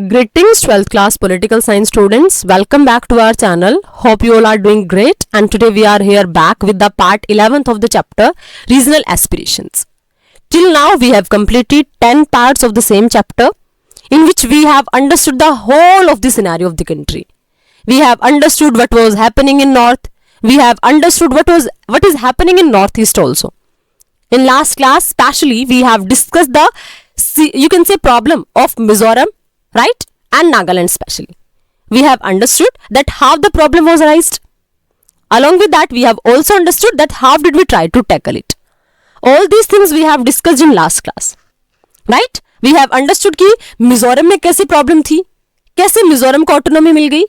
Greetings 12th class political science students. Welcome back to our channel. Hope you all are doing great, and today we are here back with the part 11th of the chapter regional aspirations. Till now we have completed 10 parts of the same chapter in which we have understood the whole of the scenario of the country. We have understood what was happening in north. We have understood what is happening in northeast also. In last class especially we have discussed the problem of Mizoram, right, and Nagaland especially. We have understood that how the problem was raised. Along with that we have also understood that how did we try to tackle it. All these things we have discussed in last class, right. We have understood कि मिजोरम में कैसी problem थी, कैसे मिजोरम को autonomy मिल गई,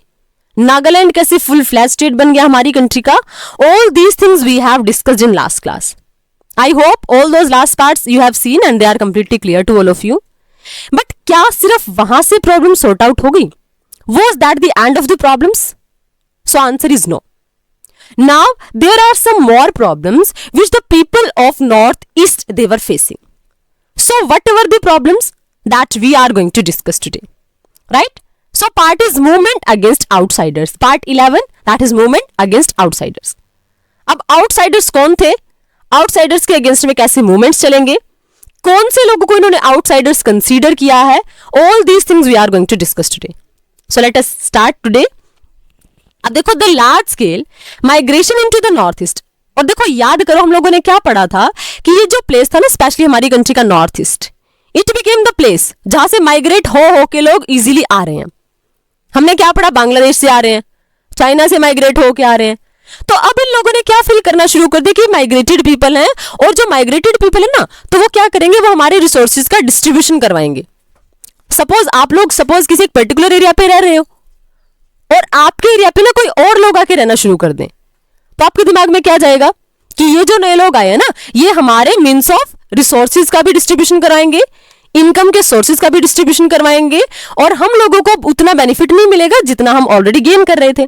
नागालैंड कैसे full flash state बन गया हमारी कंट्री का. All these things we have discussed in last class. I hope all those last parts you have seen and they are completely clear to all of you. But क्या सिर्फ वहां से problem sort out हो गई? Was that the end of the problems? So answer is no. Now there are some more problems which the people of northeast they were facing. So what were the problems that we are going to discuss today, right? So part is movement against outsiders. Part 11 that is movement against outsiders. अब outsiders कौन थे? Outsiders के against में कैसे movements चलेंगे, कौन से लोगों को इन्होंने आउटसाइडर्स कंसीडर किया है, all these things we are going to discuss today. So let us start today. अब देखो the large scale migration into the north east. और देखो याद करो हम लोगों ने क्या पढ़ा था कि ये जो प्लेस था ना स्पेशली हमारी कंट्री का north east, it became the place जहां से माइग्रेट हो के लोग इजीली आ रहे हैं. हमने क्या पढ़ा, बांग्लादेश से आ रहे हैं, चाइना से माइग्रेट होके आ रहे हैं. तो अब इन लोगों ने क्या फील करना शुरू कर दिया कि माइग्रेटेड पीपल हैं, और जो माइग्रेटेड पीपल है ना तो वो क्या करेंगे, वो हमारे रिसोर्सेज का डिस्ट्रीब्यूशन करवाएंगे. सपोज किसी एक पर्टिकुलर एरिया पे रह रहे हो और आपके एरिया पे ना कोई और लोग आके रहना शुरू कर दें, तो आपके दिमाग में क्या जाएगा कि ये जो नए लोग आए हैं ना ये हमारे मीन्स ऑफ रिसोर्सेज का भी डिस्ट्रीब्यूशन कराएंगे, इनकम के सोर्सेज का भी डिस्ट्रीब्यूशन करवाएंगे, और हम लोगों को उतना बेनिफिट नहीं मिलेगा जितना हम ऑलरेडी गेन कर रहे थे.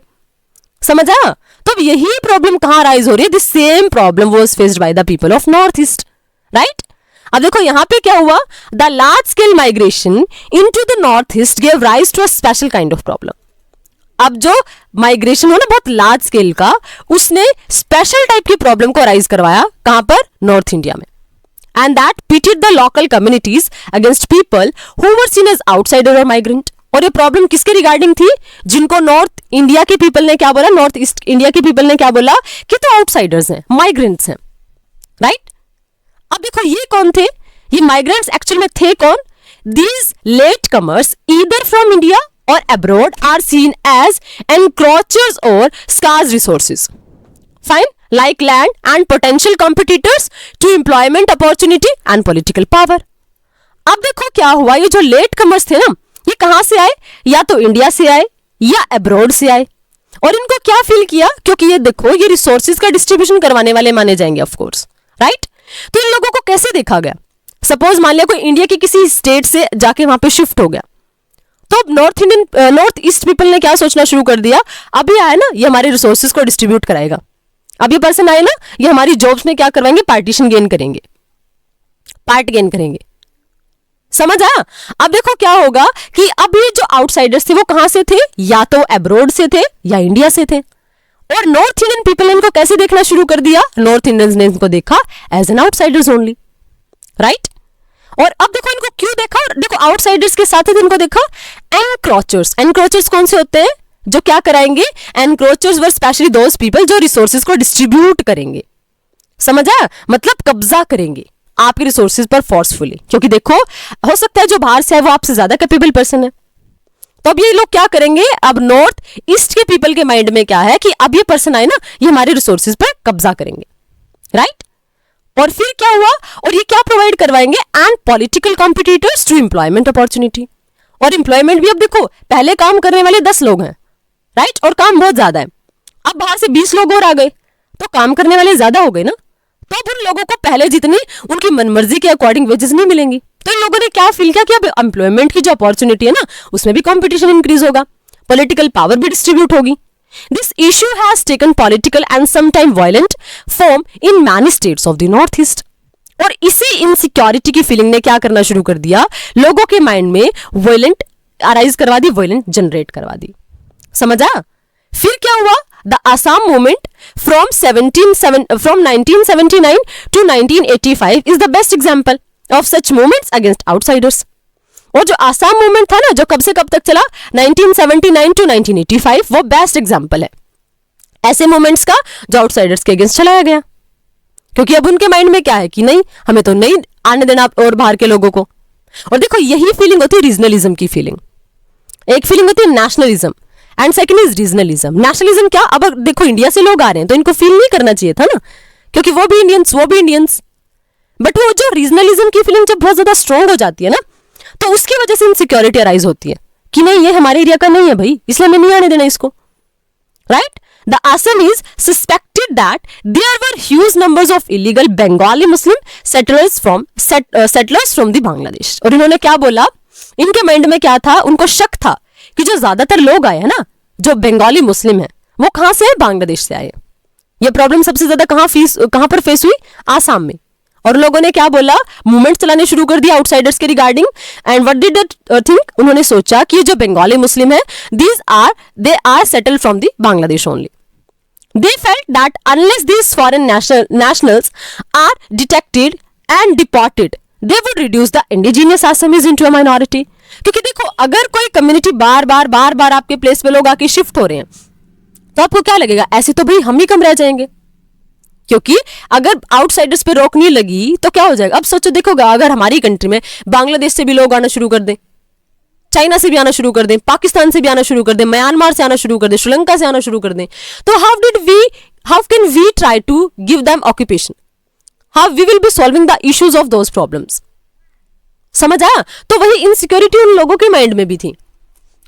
समझा? तो यही प्रॉब्लम कहां राइज हो रही है, this same problem was faced by the people of north east, right. अब देखो यहां पे क्या हुआ, the large scale migration into the north east give rise to a special kind of problem. अब जो माइग्रेशन हो ना बहुत लार्ज स्केल का, उसने स्पेशल टाइप की प्रॉब्लम को राइज करवाया. कहां पर? नॉर्थ इंडिया में. And that pitted the local communities against people who were seen as outsider और माइग्रेंट. और ये प्रॉब्लम किसके रिगार्डिंग थी, जिनको नॉर्थ इंडिया के पीपल ने क्या बोला, नॉर्थ ईस्ट इंडिया के पीपल ने क्या बोला कि तो आउटसाइडर्स हैं, माइग्रेंट्स हैं, राइट. अब देखो ये कौन थे, ये माइग्रेंट्स एक्चुअल में थे कौन, these latecomers either from India और abroad are seen as encroachers और scarce resources, fine, like land and potential competitors to employment opportunity and political power. अब देखो क्या हुआ, ये जो लेट कमर्स थे ना ये कहां से आए, या तो इंडिया से आए या अब्रॉड से आए, और इनको क्या फील किया, क्योंकि ये देखो ये रिसोर्सेज का डिस्ट्रीब्यूशन करवाने वाले माने जाएंगे ऑफ कोर्स, राइट. तो इन लोगों को कैसे देखा गया, सपोज मान लिया कोई इंडिया के किसी स्टेट से जाके वहां पे शिफ्ट हो गया, तो नॉर्थ ईस्ट पीपल ने क्या सोचना शुरू कर दिया, अभी आया ना ये हमारे रिसोर्सेज को डिस्ट्रीब्यूट कराएगा, अब ये पर्सन आए ना ये हमारी जॉब्स में क्या करवाएंगे, पार्टीशन गेन करेंगे, पार्ट गेन करेंगे. समझ आया? अब देखो क्या होगा कि अब ये जो आउटसाइडर्स थे वो कहां से थे, या तो अब्रॉड से थे या इंडिया से थे, और नॉर्थ इंडियन पीपल ने इनको कैसे देखना शुरू कर दिया, नॉर्थ इंडियंस ने इनको देखा as an outsiders only, right. और अब देखो इनको क्यों देखा, और देखो आउटसाइडर्स के साथ इनको देखा एनक्रोचर्स. एनक्रोचर्स कौन से होते हैं, जो क्या कराएंगे, encroachers were specially those people जो रिसोर्सेज को डिस्ट्रीब्यूट करेंगे. समझा? मतलब कब्जा करेंगे आपके रिसोर्सेज पर फोर्सफुली, क्योंकि देखो हो सकता है जो बाहर से है वो आपसे ज्यादा कैपेबल पर्सन है, तो अब ये लोग क्या करेंगे, अब नॉर्थ ईस्ट के पीपल के माइंड में क्या है कि अब ये पर्सन आए ना ये हमारे रिसोर्सेज पर कब्जा करेंगे, राइट. और फिर क्या हुआ, और ये क्या प्रोवाइड करवाएंगे, and political competitors to employment opportunity. और एम्प्लॉयमेंट भी अब देखो पहले काम करने वाले 10 लोग हैं, राइट, और काम बहुत ज्यादा है, अब बाहर से 20 लोग और आ गए तो काम करने वाले ज्यादा हो गए ना, तो अब उन लोगों को पहले जितनी उनकी मनमर्जी के अकॉर्डिंग वेजेस नहीं मिलेंगी. तो इन लोगों ने क्या फील किया कि अब एम्प्लॉयमेंट की जो अपॉर्चुनिटी है ना उसमें भी कंपटीशन इंक्रीज होगा, पॉलिटिकल पावर भी डिस्ट्रीब्यूट होगी. This issue has taken political and sometime violent form in many states of the north east. और इसी इनसिक्योरिटी की फीलिंग ने क्या करना शुरू कर दिया, लोगों के माइंड में वायलेंट अराइज करवा दी, वायलेंस जनरेट करवा दी। समझा? फिर क्या हुआ? The Assam movement from 1979 to 1985 is the best example of such movements against outsiders. और जो आसाम मूवमेंट था ना, जो कब से कब तक चला, 1979 टू 1985, वो बेस्ट एग्जाम्पल है ऐसे मूवमेंट्स का जो आउटसाइडर्स के अगेंस्ट चलाया गया। क्योंकि अब उनके माइंड में क्या है कि नहीं, हमें तो नहीं आने देना और बाहर के लोगों को। और देखो, यही फीलिंग होती है रीजनलिज्म की फीलिंग। एक फीलिंग होती है nationalism and second is regionalism. Nationalism क्या, अब देखो इंडिया से लोग आ रहे हैं तो इनको फील नहीं करना चाहिए था ना, क्योंकि वो भी इंडियंस। बट वो जो रीजनलिज्म की फीलिंग जब बहुत ज्यादा स्ट्रॉन्ग हो जाती है ना, तो उसकी वजह से इनसिक्योरिटी अराइज होती है कि नहीं, ये हमारे एरिया का नहीं है भाई, इसलिए हमें नहीं आने देना इसको। Right? The Assamese suspected that there were huge numbers of illegal Bengali Muslim settlers from the Bangladesh। और इन्होंने क्या बोला, इनके माइंड में क्या था, उनको शक था कि जो ज्यादातर लोग आए हैं ना, जो बंगाली मुस्लिम हैं, वो कहां से है? बांग्लादेश से आए। ये प्रॉब्लम सबसे ज्यादा कहां पर फेस हुई? आसाम में। और लोगों ने क्या बोला, मूवमेंट चलाने शुरू कर दिया आउटसाइडर्स के regarding. And what did they think, उन्होंने सोचा कि जो बंगाली मुस्लिम है, they are settled from the Bangladesh only. They felt that unless these foreign nationals are detected and deported, they would reduce the indigenous Assamese into a minority। क्योंकि देखो, अगर कोई community बार बार आपके प्लेस पे लोग आके शिफ्ट हो रहे हैं, तो आपको क्या लगेगा, ऐसे तो भाई हम ही कम रह जाएंगे। क्योंकि अगर आउटसाइडर्स पे रोक नहीं लगी तो क्या हो जाएगा। अब सोचो, देखो अगर हमारी कंट्री में बांग्लादेश से भी लोग आना शुरू कर दें, चाइना से भी आना शुरू कर दें, पाकिस्तान से भी आना शुरू कर दें, म्यांमार से आना शुरू कर दें, श्रीलंका से आना शुरू कर दें, तो how can we try to give them occupation? How we will be solving the issues of those problems? समझ आया? तो वही इनसिक्योरिटी उन लोगों के माइंड में भी थी।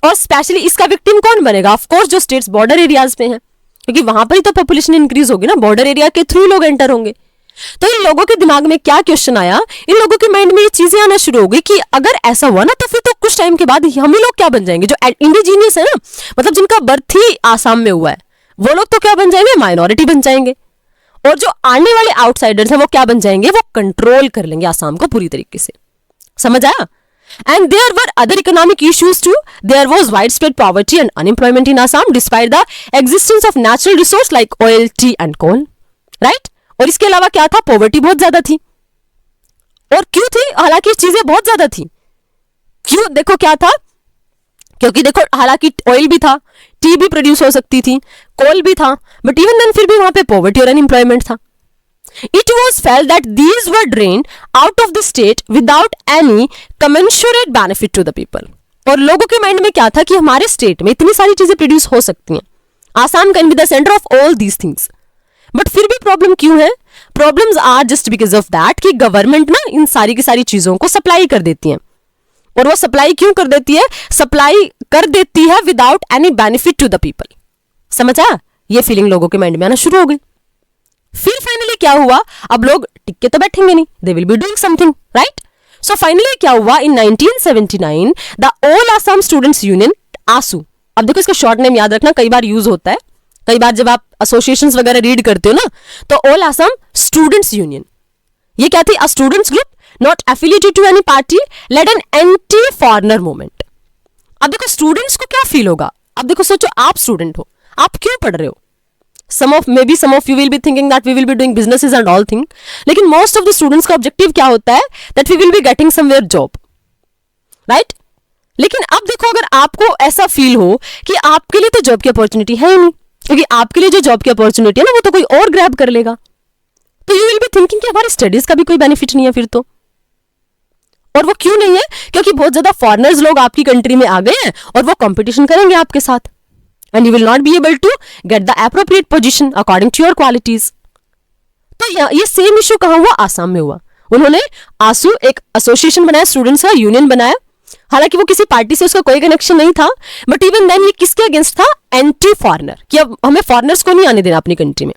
और स्पेशली इसका विक्टिम कौन बनेगा? ऑफ कोर्स जो स्टेट्स बॉर्डर एरियाज पे हैं, क्योंकि वहां पर ही तो पॉपुलेशन इंक्रीज होगी ना, बॉर्डर एरिया के थ्रू लोग एंटर होंगे। तो इन लोगों के दिमाग में क्या क्वेश्चन आया, इन लोगों के माइंड में ये चीजें आना शुरू हो गई कि अगर ऐसा हुआ ना, तो फिर तो कुछ टाइम के बाद हम ही लोग क्या बन जाएंगे, जो इंडिजीनियस है ना, मतलब जिनका बर्थ ही आसाम में हुआ है, वो लोग तो क्या बन जाएंगे, माइनॉरिटी बन जाएंगे। और जो आने वाले आउटसाइडर्स हैं वो क्या बन जाएंगे, वो कंट्रोल कर लेंगे आसाम को पूरी तरीके से। समझ आया? And there were other economic issues too. There was widespread poverty and unemployment in Assam despite the existence of natural resource like oil, tea and coal. Right? और इसके अलावा क्या था, पॉवर्टी बहुत ज्यादा थी। और क्यों थी? हालांकि चीजें बहुत ज्यादा थी। क्यों? देखो क्या था, क्योंकि देखो हालांकि ऑयल भी था, टी भी प्रोड्यूस हो सकती थी, कोल भी था, बट इवन देन फिर भी वहां पे पॉवर्टी और अनएम्प्लॉयमेंट था। It was felt that these were drained out of the state without any commensurate benefit to the people। और लोगों के माइंड में क्या था कि हमारे स्टेट में इतनी सारी चीजें प्रोड्यूस हो सकती हैं, Assam can be the centre of all these things, but फिर भी प्रॉब्लम क्यों है? Problems are just because of that कि गवर्नमेंट ना इन सारी की सारी चीजों को सप्लाई कर देती है। और वो सप्लाई क्यों कर देती है? सप्लाई कर देती है without any benefit to the people. समझा? ये फीलिंग लोगों के माइंड में आना शुरू हो गई। फिर फाइनली क्या हुआ, अब लोग टिक के तो बैठेंगे नहीं, they will be doing something, right? So finally क्या हुआ, in 1979 the all Assam students union, AASU, अब देखो इसका शॉर्ट नेम याद रखना, कई बार यूज होता है, कई बार जब आप एसोसिएशंस वगैरह रीड करते हो ना, तो ऑल आसाम स्टूडेंट्स यूनियन, ये क्या थी? A students group not affiliated to any party led an anti foreigner movement. अब देखो स्टूडेंट्स को क्या फील होगा, अब देखो सोचो आप स्टूडेंट हो, आप क्यों पढ़ रहे हो? some of you will be thinking that we will be doing businesses and all thing, लेकिन most of the students का objective क्या होता है, that we will be getting somewhere job, right? लेकिन अब देखो अगर आपको ऐसा फील हो कि आपके लिए तो जॉब की अपॉर्चुनिटी है ही नहीं, क्योंकि आपके लिए जो जॉब की अपॉर्चुनिटी है ना वो तो कोई और ग्रैब कर लेगा, तो यू विल बी थिंकिंग कि हमारी स्टडीज का भी कोई बेनिफिट नहीं है फिर तो। और वो क्यों नहीं है? क्योंकि बहुत ज्यादा फॉरेनर्स लोग आपकी कंट्री में आ गए हैं और वो कंपटीशन करेंगे आपके साथ, and you will not be able to get the appropriate position according to your qualities। तो ये सेम इशू कहां हुआ? आसाम में हुआ। उन्होंने आसू एक एसोसिएशन बनाया, स्टूडेंट्स का यूनियन बनाया, हालांकि वो किसी पार्टी से उसका कोई कनेक्शन नहीं था, बट इवन देन ये किसके अगेंस्ट था? एंटी फॉरेनर, कि अब हमें फॉरेनर्स को नहीं आने देना अपनी कंट्री में।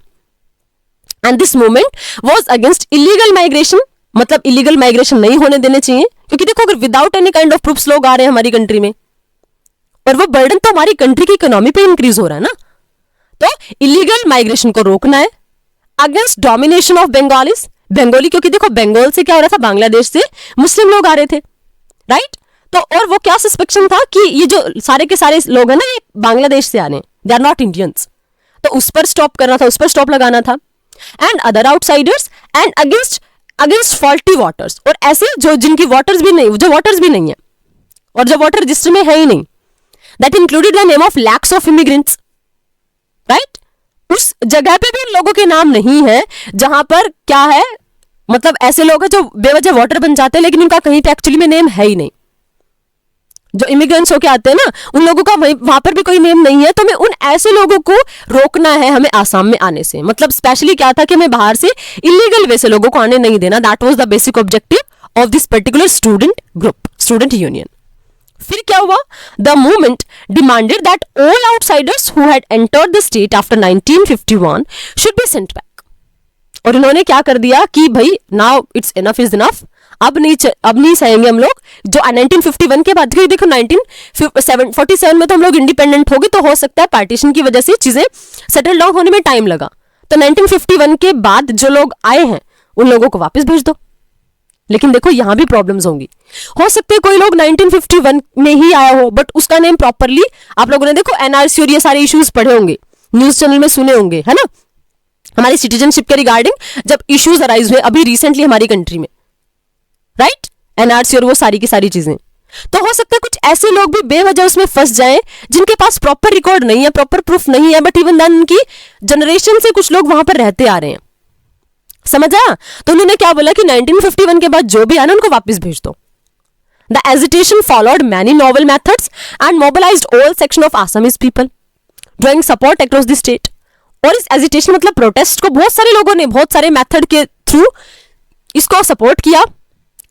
And this movement was against illegal migration, मतलब इलीगल माइग्रेशन नहीं होने देने चाहिए, क्योंकि देखो अगर without any kind of proofs लोग आ रहे हैं हमारी कंट्री में, और वो बर्डन तो हमारी कंट्री की इकोनॉमी पे इंक्रीज हो रहा है ना, तो इलीगल माइग्रेशन को रोकना है। Against domination of Bengalis, Bengali, क्योंकि देखो बंगाल से क्या हो रहा था, बांग्लादेश से मुस्लिम लोग आ रहे थे, राइट? तो और वो क्या सस्पेक्शन था कि ये जो सारे के सारे लोग हैं ना, ये बांग्लादेश से आ रहे हैं, दे आर नॉट इंडियंस, तो उस पर स्टॉप करना था, उस पर स्टॉप लगाना था। And other outsiders and against against faulty waters, और ऐसे जो जिनकी वाटर्स भी नहीं है और जो वाटर रजिस्टर में है ही नहीं, that included the name of lakhs of immigrants, right. उस जगह पे भी उन लोगों के नाम नहीं है जहां पर क्या है, मतलब ऐसे लोग हैं जो बेवजह वोटर बन जाते हैं लेकिन उनका कहीं पे एक्चुअली में नेम है ही नहीं। जो इमिग्रेंट्स होके आते हैं ना, उन लोगों का वहां पर भी कोई नेम नहीं है, तो हमें उन ऐसे लोगों को रोकना है, हमें आसाम में आने से। मतलब स्पेशली क्या था कि हमें बाहर से इलीगल वे से लोगों को आने नहीं देना। That was the basic objective of this particular student group, student union. फिर क्या हुआ, the movement demanded that all outsiders who had entered the state after 1951 should be sent back. और इन्होंने क्या कर दिया कि भाई now it's enough is enough, अब नहीं सहेंगे हम लोग जो 1951 के बाद। देखो 1947 में तो हम लोग इंडिपेंडेंट हो गए, तो हो सकता है पार्टीशन की वजह से चीजें सेटल डाउन होने में टाइम लगा, तो 1951 के बाद जो लोग आए हैं उन लोगों को वापस भेज दो। लेकिन देखो यहां भी प्रॉब्लम्स होंगी, हो सकते है कोई लोग 1951 में ही आया हो बट उसका नेम प्रॉपरली, आप लोगों ने देखो एनआरसी और ये सारे इश्यूज पढ़े होंगे, न्यूज चैनल में सुने होंगे, है ना, हमारी सिटीजनशिप के रिगार्डिंग जब इश्यूज अराइज हुए अभी रिसेंटली हमारी कंट्री में, राइट, एनआरसी और वो सारी की सारी चीजें। तो हो सकता है कुछ ऐसे लोग भी बेवजह उसमें फंस जाएं जिनके पास प्रॉपर रिकॉर्ड नहीं है, प्रॉपर प्रूफ नहीं है, बट इवन देन उनकी जनरेशन से कुछ लोग वहां पर रहते आ रहे हैं, समझ आया। तो उन्होंने क्या बोला कि 1951 के बाद जो भी आना उनको वापस भेज दो। The agitation followed many novel methods and mobilised all section of Assamese people drawing support across the state. और इस एजिटेशन मतलब प्रोटेस्ट को बहुत सारे लोगों ने बहुत सारे मेथड के थ्रू इसको सपोर्ट किया।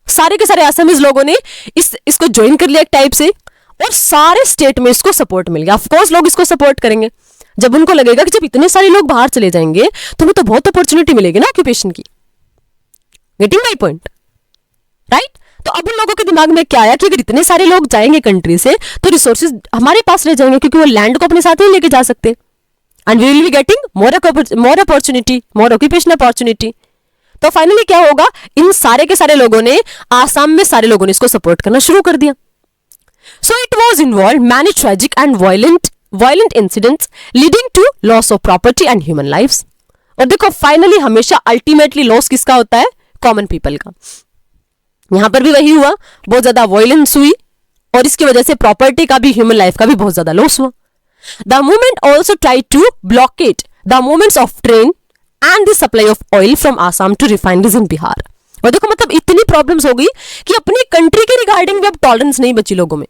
सारे के सारे आसामीज लोगों ने इसको ज्वाइन कर लिया एक टाइप से, और सारे स्टेट में इसको सपोर्ट मिल गया। ऑफ कोर्स लोग इसको सपोर्ट करेंगे जब उनको लगेगा कि जब इतने सारे लोग बाहर चले जाएंगे तो हमें तो बहुत अपॉर्चुनिटी मिलेगी ना ऑक्यूपेशन की। Getting my point, right. तो अब उन लोगों के दिमाग में क्या आया कि अगर इतने सारे लोग जाएंगे कंट्री से तो रिसोर्सेज हमारे पास रह जाएंगे, क्योंकि वो लैंड को अपने साथ ही लेके जा सकते, and we will be getting more opportunity, more occupation opportunity. तो फाइनली क्या होगा, इन सारे के सारे लोगों ने, आसाम में सारे लोगों ने इसको सपोर्ट करना शुरू कर दिया। So it was involve many tragic and violent incidents leading to loss of property and human lives. और देखो फाइनली हमेशा अल्टीमेटली लॉस किसका होता है, कॉमन पीपल का। यहां पर भी वही हुआ, बहुत ज्यादा वायलेंस हुई और इसकी वजह से प्रॉपर्टी का भी ह्यूमन लाइफ का भी बहुत ज्यादा लॉस हुआ। The movement also try to blockade the movements of train and the supply of oil from Assam to refineries in Bihar. और देखो मतलब इतनी प्रॉब्लम्स हो गई कि अपनी कंट्री के रिगार्डिंग भी अब टॉलरेंस नहीं बची लोगों में।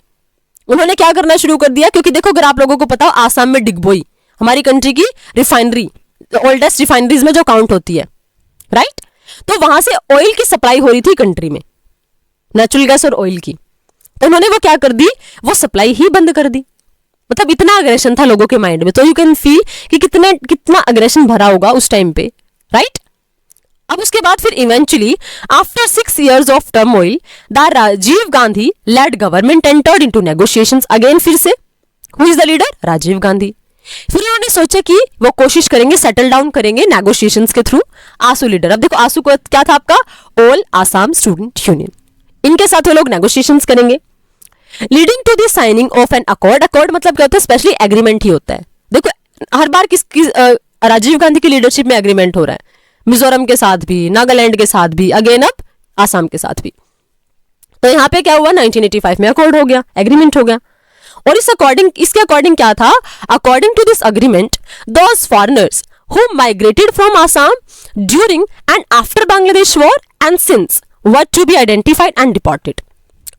उन्होंने क्या करना शुरू कर दिया, क्योंकि देखो अगर आप लोगों को पता हो आसाम में डिगबोई हमारी कंट्री की रिफाइनरी, ओल्डेस्ट रिफाइनरीज में जो काउंट होती है, राइट। तो वहां से ऑयल की सप्लाई हो रही थी कंट्री में, नेचुरल गैस और ऑयल की। तो उन्होंने वो क्या कर दी, वो सप्लाई ही बंद कर दी। मतलब इतना अग्रेशन था लोगों के माइंड में, तो यू कैन फील कि कितना अग्रेशन भरा होगा उस टाइम पे, राइट। अब उसके बाद फिर eventually after 6 years of turmoil the Rajiv Gandhi led government entered into negotiations again. फिर से who is the leader, Rajiv Gandhi. फिर उन्होंने सोचा कि वो कोशिश करेंगे, सेटल डाउन करेंगे नेगोशिएशंस के थ्रू। आसू लीडर, अब देखो आसू को क्या था आपका, ऑल आसाम स्टूडेंट यूनियन, इनके साथ वो लोग नेगोशिएशंस करेंगे। Leading to the signing of an accord. Accord मतलब क्या होता है, स्पेशली एग्रीमेंट ही होता है। देखो हर बार राजीव गांधी की लीडरशिप में एग्रीमेंट हो रहा है, मिजोरम के साथ भी, नागालैंड के साथ भी, अगेन अब आसाम के साथ भी। तो यहाँ पे क्या हुआ, 1985 में अकॉर्ड हो गया, एग्रीमेंट हो गया। और इसके अकॉर्डिंग क्या था, according to this agreement those foreigners who migrated from Assam during and after Bangladesh war and since were to be identified and deported.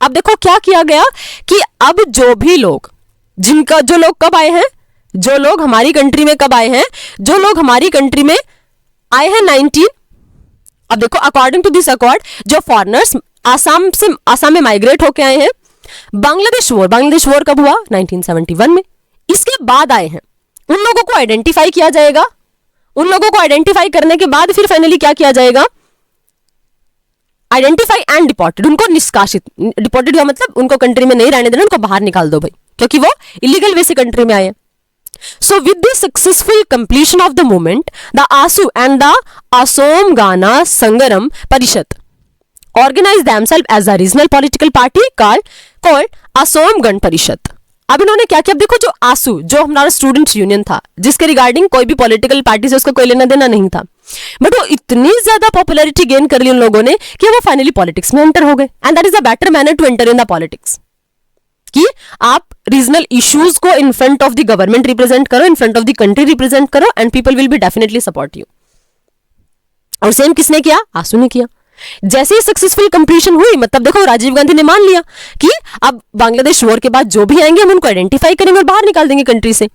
अब देखो क्या किया गया कि अब जो भी लोग जो लोग कब आए हैं, जो लोग हमारी कंट्री में कब आए हैं, जो लोग हमारी कंट्री में आए हैं 19, अब देखो अकॉर्डिंग टू दिस अकॉर्ड जो फॉरेनर्स आसाम में माइग्रेट होके आए हैं, बांग्लादेश वॉर कब हुआ, 1971 में, इसके बाद आए हैं, उन लोगों को आइडेंटिफाई किया जाएगा। उन लोगों को आइडेंटिफाई करने के बाद फिर फाइनली क्या किया जाएगा, आइडेंटिफाई एंड डिपोर्टेड, उनको निष्कासित, डिपोर्टेड हुआ मतलब उनको कंट्री में नहीं रहने देना, उनको बाहर निकाल दो भाई, क्योंकि वो इलीगल वे से कंट्री में आए। So with the successful completion of the movement, the ASU and the Assom Gana Sangaram Parishad organized themselves as a regional political party called Assam Gana Parishad. अब इन्होंने क्या किया, देखो जो आसू, जो हमारा स्टूडेंट यूनियन था, जिसके रिगार्डिंग कोई भी पॉलिटिकल पार्टी से उसका कोई लेना देना नहीं था, बट वो इतनी ज्यादा पॉपुलैरिटी गेन कर ली उन लोगों ने कि वो फाइनली पॉलिटिक्स में एंटर हो गए। And that is a better manner to enter in the politics, कि आप रीजनल इश्यूज को in front of the government represent करो, in front of the country represent करो, and people will be definitely support you. और same किसने किया, आसू ने किया। जैसे ही सक्सेसफुल कंप्लीशन हुई, मतलब देखो राजीव गांधी ने मान लिया कि अब बांग्लादेश वॉर के बाद जो भी आएंगे हम उनको आइडेंटिफाई करेंगे और बाहर निकाल देंगे कंट्री से।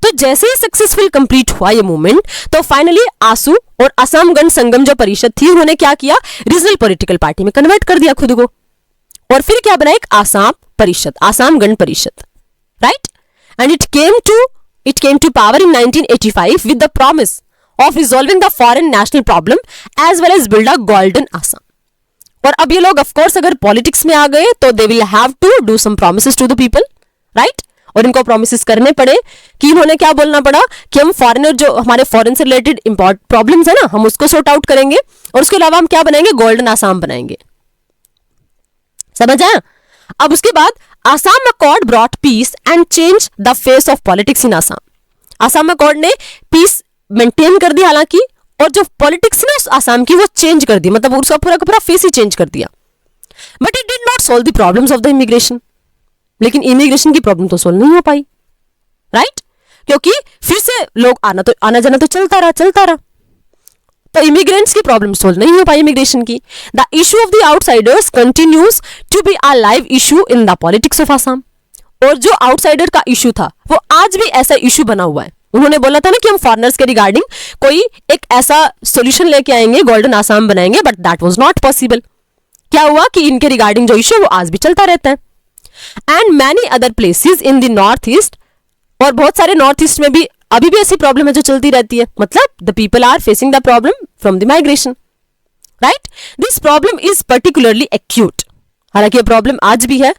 तो जैसे ही सक्सेसफुल कंप्लीट हुआ ये मूवमेंट, तो फाइनली आसू और असम गण संगम जो परिषद थी, उन्होंने क्या किया, रीजनल पॉलिटिकल पार्टी में कन्वर्ट कर दिया खुद को, और फिर क्या बना, एक आसाम परिषद, Assam Gana Parishad, right. And it came to power in 1985 with the promise of resolving the foreign national problem as well as build a golden Assam। और अब ये लोग ऑफ कोर्स अगर पॉलिटिक्स में आ गए तो they will have to do some promises to the people, right. और इनको प्रॉमिसेस करने पड़े कि इन्होंने क्या बोलना पड़ा कि हम फॉरेनर, जो हमारे फॉरेन से रिलेटेड इंपॉर्टेंट प्रॉब्लम्स है ना, हम उसको सॉर्ट आउट करेंगे, और उसके अलावा हम क्या बनाएंगे, गोल्डन आसाम बनाएंगे। समझ आया। अब उसके बाद Assam accord brought peace and change the face of politics in Assam. Assam accord ने पीस मेंटेन कर दिया हालांकि, और जो पॉलिटिक्स ना आसाम की वो चेंज कर दी, मतलब उसका पूरा का पूरा फेस ही चेंज कर दिया। But it did not solve the problems of the immigration. लेकिन इमिग्रेशन की प्रॉब्लम तो सॉल्व नहीं हो पाई, राइट, क्योंकि फिर से लोग आना जाना तो चलता रहा, तो इमिग्रेंट्स की प्रॉब्लम सॉल्व नहीं हो पाई इमिग्रेशन की। The issue of the outsiders continues to be a live issue in the politics of Assam. और जो आउटसाइडर का इशू था वो आज भी ऐसा इशू बना हुआ है। उन्होंने बोला था ना कि हम फॉरेनर्स के रिगार्डिंग कोई एक ऐसा सॉल्यूशन लेके आएंगे, गोल्डन आसाम बनाएंगे, but that was not possible. क्या हुआ कि इनके रिगार्डिंग जो इशू वो आज भी चलता रहता है। And many other places in the north east, और बहुत सारे नॉर्थ ईस्ट में भी अभी भी ऐसी प्रॉब्लम है जो चलती रहती है, मतलब the people are facing the problem from the migration, right. This problem is particularly acute, हालांकि ये प्रॉब्लम आज भी है।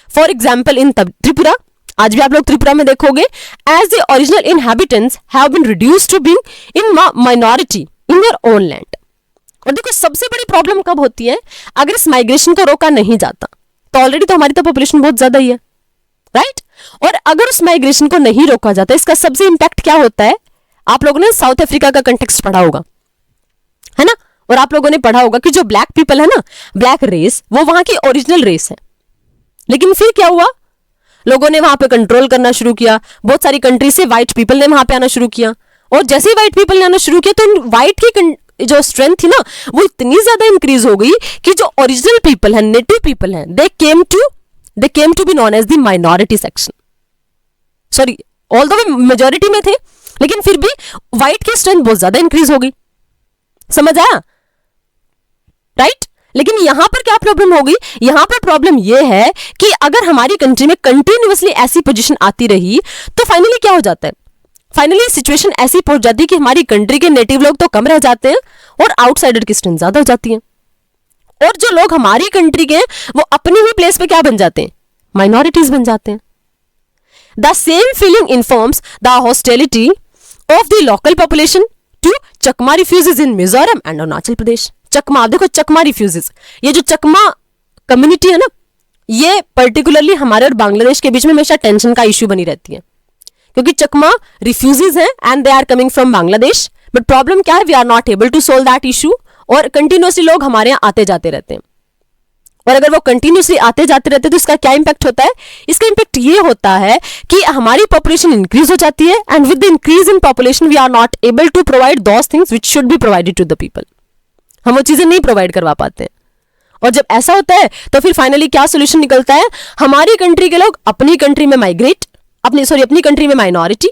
फॉर एग्जाम्पल इन त्रिपुरा, आज भी आप लोग त्रिपुरा में देखोगे, as the original inhabitants have been reduced to being in minority in their own land. और देखो सबसे बड़ी प्रॉब्लम कब होती है, अगर इस माइग्रेशन को रोका नहीं जाता, तो ऑलरेडी तो हमारी तो पॉपुलेशन बहुत ज्यादा ही है, राइट। और अगर उस माइग्रेशन को नहीं रोका जाता, इसका सबसे इंपैक्ट क्या होता है, आप लोगों ने साउथ अफ्रीका का कंटेक्स्ट पढ़ा होगा, है ना, और आप लोगों ने पढ़ा होगा कि जो ब्लैक पीपल है ना, ब्लैक रेस, वो वहां की ओरिजिनल रेस है। लेकिन फिर क्या हुआ, लोगों ने वहां पे कंट्रोल करना शुरू किया, बहुत सारी कंट्री से व्हाइट पीपल ने वहां पे आना शुरू किया, और जैसे ही व्हाइट पीपल ने आना शुरू किया तो व्हाइट की जो स्ट्रेंथ थी ना वो इतनी ज्यादा इंक्रीज हो गई कि जो ओरिजिनल पीपल है, नेटिव पीपल है, they came to be known as the minority section. Sorry, although वे मेजॉरिटी में थे, लेकिन फिर भी व्हाइट की स्ट्रेंथ बहुत ज्यादा इंक्रीज हो गई। समझ आया, राइट। लेकिन यहां पर क्या प्रॉब्लम हो गई, यहां पर प्रॉब्लम यह है कि अगर हमारी कंट्री में कंटिन्यूअसली ऐसी पोजीशन आती रही तो फाइनली क्या हो जाता है, फाइनली सिचुएशन ऐसी पहुंच जाती है कि हमारी कंट्री के नेटिव लोग तो कम रह जाते हैं और आउटसाइडर की स्ट्रेंथ ज्यादा हो जाती है, और जो लोग हमारी कंट्री के वो अपनी ही प्लेस पे क्या बन जाते हैं, माइनॉरिटीज बन जाते हैं। The same feeling informs the hostility of the local population to Chakma refugees in Mizoram and Arunachal Pradesh. Chakma, देखो चकमा रिफ्यूजीज, ये जो चकमा कम्युनिटी है ना, ये पर्टिकुलरली हमारे और बांग्लादेश के बीच में हमेशा टेंशन का इश्यू बनी रहती है, क्योंकि चकमा रिफ्यूजीज हैं and they are coming from Bangladesh. But problem क्या है, we are not able to solve that issue, और कंटिन्यूसली लोग हमारे यहाँ आते जाते रहते हैं। और अगर वो कंटिन्यूसली आते जाते रहते हैं तो इसका क्या इंपैक्ट होता है, इसका इंपैक्ट ये होता है कि हमारी पॉपुलेशन इंक्रीज हो जाती है, and with the increase in population we are not able to provide those things which should be provided to the people. हम वो चीजें नहीं प्रोवाइड करवा पाते हैं, और जब ऐसा होता है तो फिर फाइनली क्या सोल्यूशन निकलता है, हमारी कंट्री के लोग अपनी कंट्री में माइग्रेट, अपनी कंट्री में माइनॉरिटी,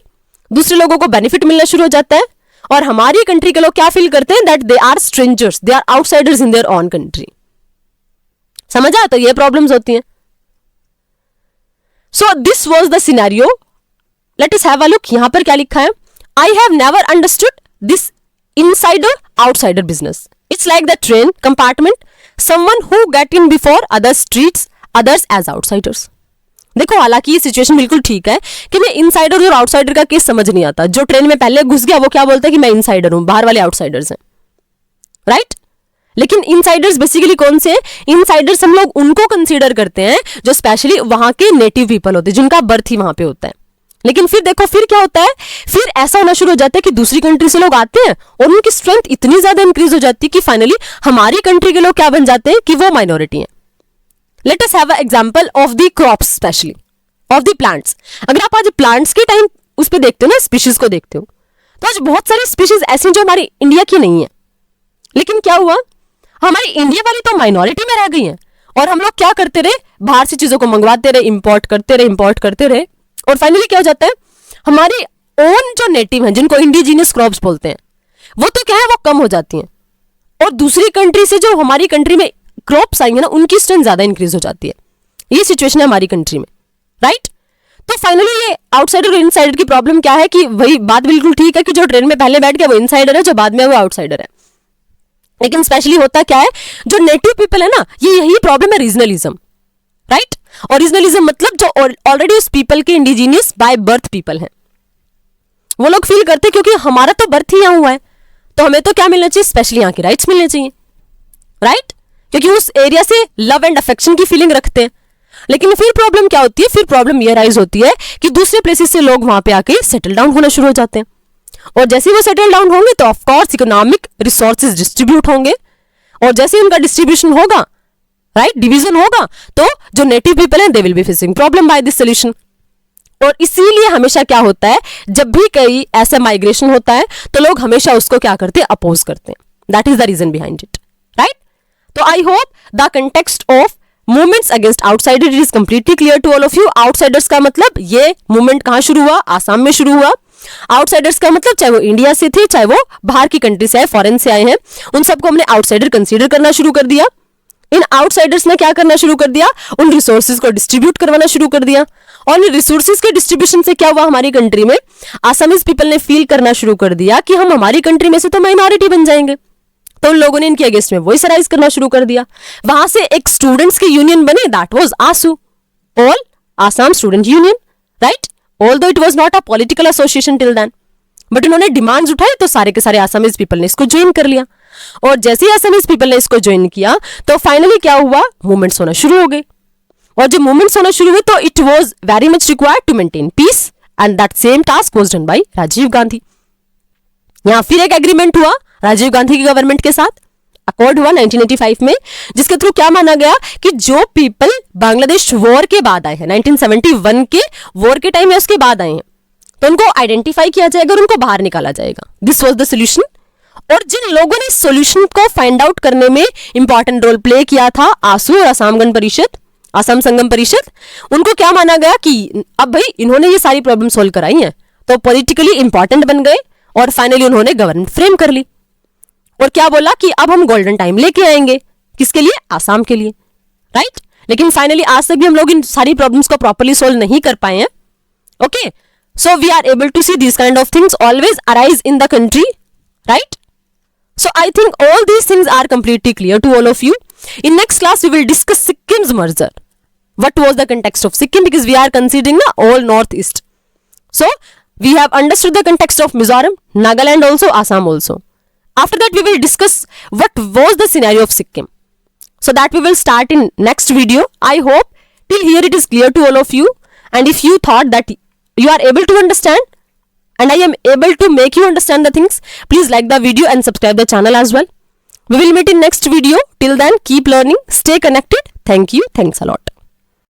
दूसरे लोगों को बेनिफिट मिलना शुरू हो जाता है, और हमारी कंट्री के लोग क्या फील करते हैं, that they are strangers, they are outsiders in their own country. समझा, तो ये प्रॉब्लम्स होती हैं। So this was the scenario. Let us have a look, यहां पर क्या लिखा है, I have never understood this insider outsider business. It's like the train compartment, someone who get in before others treats others as outsiders। देखो हालांकि ये situation बिल्कुल ठीक है कि मैं इनसाइडर और आउटसाइडर का केस समझ नहीं आता। जो ट्रेन में पहले घुस गया वो क्या बोलता है कि मैं इनसाइडर हूं, बाहर वाले आउटसाइडर्स हैं, राइट। लेकिन इनसाइडर्स बेसिकली कौन से हैं? इनसाइडर्स हम लोग उनको कंसीडर करते हैं जो स्पेशली वहां के नेटिव पीपल होते हैं, जिनका बर्थ ही वहां पे होता है। लेकिन फिर देखो फिर क्या होता है, फिर ऐसा होना शुरू हो जाता है कि दूसरी कंट्री से लोग आते हैं और उनकी स्ट्रेंथ इतनी ज्यादा इंक्रीज हो जाती है कि फाइनली हमारी कंट्री के लोग क्या बन जाते हैं कि वो माइनॉरिटी हैं। Late us have a example of the crops, specially of the plants. अगर आप आज प्लांट्स के टाइम उस पर देखते हो ना, स्पीशीज को देखते हो, तो आज बहुत सारी स्पीशीज ऐसी जो हमारी इंडिया की नहीं है। लेकिन क्या हुआ, हमारी इंडिया वाली तो माइनॉरिटी में रह गई हैं और हम लोग क्या करते रहे, बाहर से चीजों को मंगवाते रहे, इंपोर्ट करते रहे और फाइनली क्या हो जाता है, हमारी ओन जो नेटिव हैं, जिनको इंडिजिनियस क्रॉप्स बोलते हैं, वो तो क्या है, वो कम हो जाती हैं और दूसरी कंट्री से जो हमारी कंट्री में क्रॉप्स आएंगे ना, उनकी स्ट्रेंथ ज्यादा इंक्रीज हो जाती है। ये सिचुएशन है हमारी कंट्री में, राइट। तो फाइनली ये आउटसाइडर और इनसाइडर की प्रॉब्लम क्या है कि वही बात बिल्कुल ठीक है कि जो ट्रेन में पहले बैठ गया वो इनसाइडर है, जो बाद में वो आउटसाइडर है। लेकिन स्पेशली होता क्या है, जो नेटिव पीपल है ना, ये यही प्रॉब्लम है, रीजनलिज्म, राइट। और रीजनलिज्म मतलब जो ऑलरेडी उस पीपल के इंडिजीनियस बाय बर्थ पीपल हैं, वो लोग फील करते हैं क्योंकि हमारा तो बर्थ ही यहाँ हुआ है, तो हमें तो क्या मिलना चाहिए, स्पेशली यहाँ के राइट्स मिलने चाहिए, राइट, क्योंकि उस एरिया से लव एंड अफेक्शन की फीलिंग रखते हैं। लेकिन फिर प्रॉब्लम क्या होती है, फिर प्रॉब्लम ये राइज होती है कि दूसरे प्लेसेस से लोग वहां पे आके सेटल डाउन होना शुरू हो जाते हैं और जैसे ही वो सेटल डाउन होंगे तो of course economic resources distribute होंगे और जैसे उनका डिस्ट्रीब्यूशन होगा, राइट, डिवीजन होगा, तो जो नेटिव पीपल हैं they will be facing problem by this solution. और इसीलिए हमेशा क्या होता है, जब भी कहीं ऐसा माइग्रेशन होता है तो लोग हमेशा उसको क्या करते हैं, अपोज करते हैं। That is the reason behind it, right. तो I hope the context of movements against outsider is completely clear to all of you. Outsiders का मतलब ये मूवमेंट कहां शुरू हुआ, आसाम में शुरू हुआ। आउटसाइडर्स का मतलब चाहे वो इंडिया से थे, चाहे वो बाहर की कंट्री से आए, फॉरेन से आए हैं, उन सबको हमने आउटसाइडर कंसीडर करना शुरू कर दिया। इन आउटसाइडर्स ने क्या करना शुरू कर दिया, उन रिसोर्सेज को डिस्ट्रीब्यूट करवाना शुरू कर दिया और इन रिसोर्सेज के डिस्ट्रीब्यूशन से क्या हुआ, हमारी कंट्री में आसामीज पीपल ने फील करना शुरू कर दिया कि हम हमारी कंट्री में से तो माइनॉरिटी बन जाएंगे, तो उन लोगों ने इनके अगेंस्ट में वॉइस राइज करना शुरू कर दिया। वहां से एक स्टूडेंट्स की यूनियन बनी, that was AASU, all Assam student union, right. Although it was not a political association till then, but उन्होंने डिमांड्स उठाई तो सारे के सारे आसामीज पीपल ने इसको ज्वाइन कर लिया और जैसे ही आसामीज पीपल ने इसको ज्वाइन किया तो फाइनली क्या हुआ, मूवमेंट्स होना शुरू हो गए और जब मूवमेंट्स होना शुरू हुए तो it was very much required to maintain peace and that same task was done by Rajiv Gandhi. यहां फिर एक एग्रीमेंट हुआ राजीव गांधी की गवर्नमेंट के साथ, अकॉर्ड हुआ 1985 में, जिसके थ्रू क्या माना गया कि जो पीपल बांग्लादेश वॉर के बाद आए हैं, 1971 के वॉर के टाइम में उसके बाद आए हैं, तो उनको आइडेंटिफाई किया जाएगा और उनको बाहर निकाला जाएगा। This was the solution. और जिन लोगों ने सोल्यूशन को फाइंड आउट करने में इंपॉर्टेंट रोल प्ले किया था, आसू और आसाम गण परिषद, आसाम संगम परिषद, उनको क्या माना गया कि अब भाई इन्होंने ये सारी प्रॉब्लम सोल्व कराई हैं तो पॉलिटिकली इंपॉर्टेंट बन गए और फाइनली उन्होंने गवर्नमेंट फ्रेम कर ली और क्या बोला कि अब हम गोल्डन टाइम लेके आएंगे, किसके लिए, आसाम के लिए, राइट। लेकिन फाइनली आज तक भी हम लोग इन सारी प्रॉब्लम्स को प्रॉपर्ली सोल्व नहीं कर पाए हैं। Okay, so we are able to see this kind of things always arise in the country, right. So I think all these things are completely clear to all of you. In next class we will discuss Sikkim's merger. What was the context of Sikkim, because we are considering the all northeast. So we have understood the context of Mizoram, Nagaland also, Assam also. After that we will discuss what was the scenario of Sikkim. So that we will start in next video. I hope till here it is clear to all of you, and if you thought that you are able to understand and I am able to make you understand the things, please like the video and subscribe the channel as well. We will meet in next video. Till then, keep learning, stay connected. Thank you. Thanks a lot.